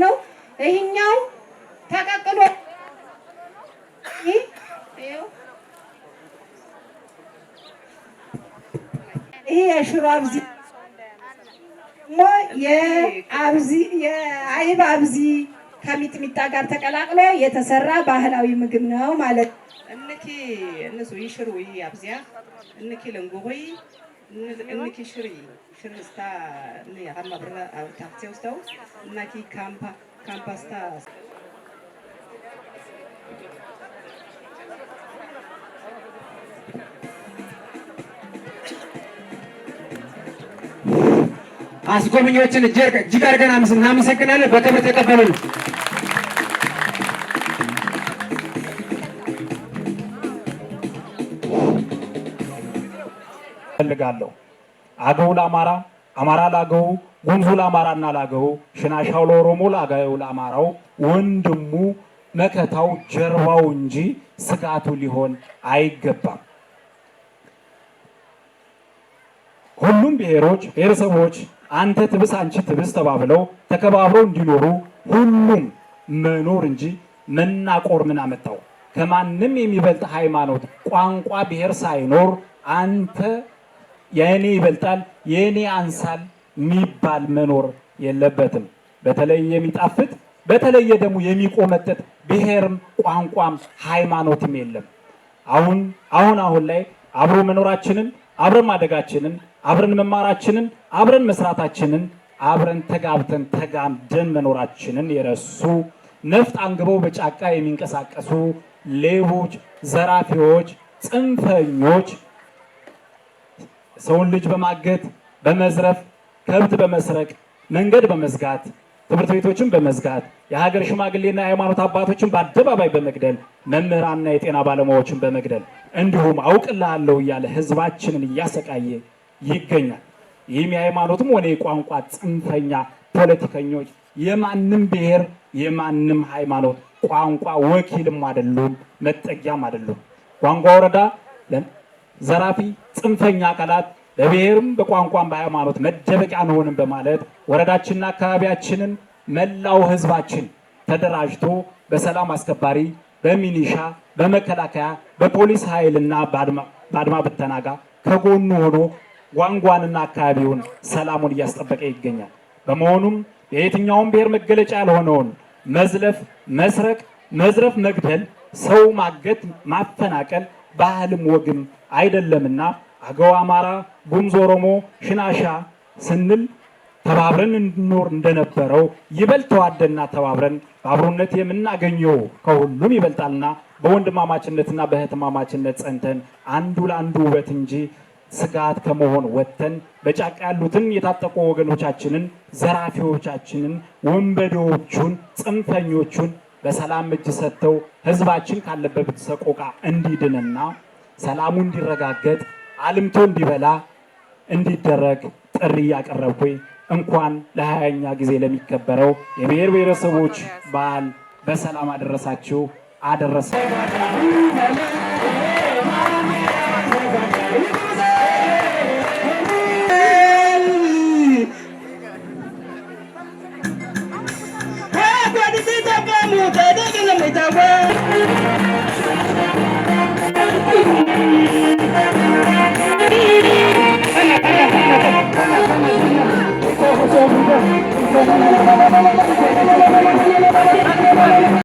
ነው ይሄኛው ተቀቅሎ ይሄ የሽሮ አብዚ የአይብ አብዚ ከሚጥሚጣ ጋር ተቀላቅሎ የተሰራ ባህላዊ ምግብ ነው ማለት እንኪ እነሱ ይሽሩ ይሄ አብዚያ እንኪ ለንጎይ እንኪ ሽርስታ ያማ ብራ ታክሲ ውስጥው እናኪ ካምፓስታ አስጎብኚዎችን እጅግ አድርገን እናመሰግናለን። በክብር ተቀበሉን። ፈልጋለሁ አገው ለአማራ፣ አማራ ለአገው፣ ጉምዙ ለአማራና ለአገው፣ ሽናሻው ለኦሮሞ፣ ለአገው ለአማራው ወንድሙ መከታው ጀርባው እንጂ ስጋቱ ሊሆን አይገባም። ሁሉም ብሔሮች ብሔረሰቦች አንተ ትብስ አንቺ ትብስ ተባብለው ተከባብረው እንዲኖሩ ሁሉም መኖር እንጂ መናቆር ምን አመጣው? ከማንም የሚበልጥ ሃይማኖት፣ ቋንቋ፣ ብሔር ሳይኖር አንተ የኔ ይበልጣል የኔ አንሳል የሚባል መኖር የለበትም። በተለይ የሚጣፍጥ በተለይ ደግሞ የሚቆመጠጥ ብሔርም ቋንቋም ሃይማኖትም የለም። አሁን ላይ አብሮ መኖራችንን አብረን ማደጋችንን አብረን መማራችንን አብረን መስራታችንን አብረን ተጋብተን ተጋምደን መኖራችንን የረሱ ነፍጥ አንግበው በጫካ የሚንቀሳቀሱ ሌቦች፣ ዘራፊዎች፣ ጽንፈኞች ሰውን ልጅ በማገት በመዝረፍ ከብት በመስረቅ መንገድ በመዝጋት ትምህርት ቤቶችን በመዝጋት የሀገር ሽማግሌና የሃይማኖት አባቶችን በአደባባይ በመግደል መምህራንና የጤና ባለሙያዎችን በመግደል እንዲሁም አውቅልሃለሁ እያለ ህዝባችንን እያሰቃየ ይገኛል። ይህም የሃይማኖትም ሆነ የቋንቋ ጽንፈኛ ፖለቲከኞች የማንም ብሔር የማንም ሃይማኖት ቋንቋ ወኪልም አይደሉም፣ መጠጊያም አይደሉም። ጓንጓ ወረዳ ዘራፊ ጽንፈኛ አካላት በብሔርም በቋንቋም በሃይማኖት መደበቂያ አንሆንም በማለት ወረዳችንና አካባቢያችንን መላው ህዝባችን ተደራጅቶ በሰላም አስከባሪ በሚኒሻ በመከላከያ በፖሊስ ኃይልና በአድማ ብተና ጋር ከጎኑ ሆኖ ጓንጓንና አካባቢውን ሰላሙን እያስጠበቀ ይገኛል። በመሆኑም የየትኛውም ብሔር መገለጫ ያልሆነውን መዝለፍ፣ መስረቅ፣ መዝረፍ፣ መግደል፣ ሰው ማገት፣ ማፈናቀል ባህልም ወግም አይደለምና አገው፣ አማራ፣ ጉምዝ፣ ኦሮሞ፣ ሽናሻ ስንል ተባብረን እንኖር እንደነበረው ይበልጥ ተዋደና ተባብረን በአብሮነት የምናገኘው ከሁሉም ይበልጣልና በወንድማማችነትና በእህትማማችነት ጸንተን አንዱ ለአንዱ ውበት እንጂ ስጋት ከመሆን ወጥተን በጫካ ያሉትን የታጠቁ ወገኖቻችንን፣ ዘራፊዎቻችንን፣ ወንበዴዎቹን፣ ጽንፈኞቹን በሰላም እጅ ሰጥተው ህዝባችን ካለበት ሰቆቃ እንዲድንና ሰላሙ እንዲረጋገጥ አልምቶ እንዲበላ እንዲደረግ ጥሪ ያቀረብኩኝ እንኳን ለ20ኛ ጊዜ ለሚከበረው የብሔር ብሔረሰቦች በዓል በሰላም አደረሳችሁ አደረሰ። Thank you.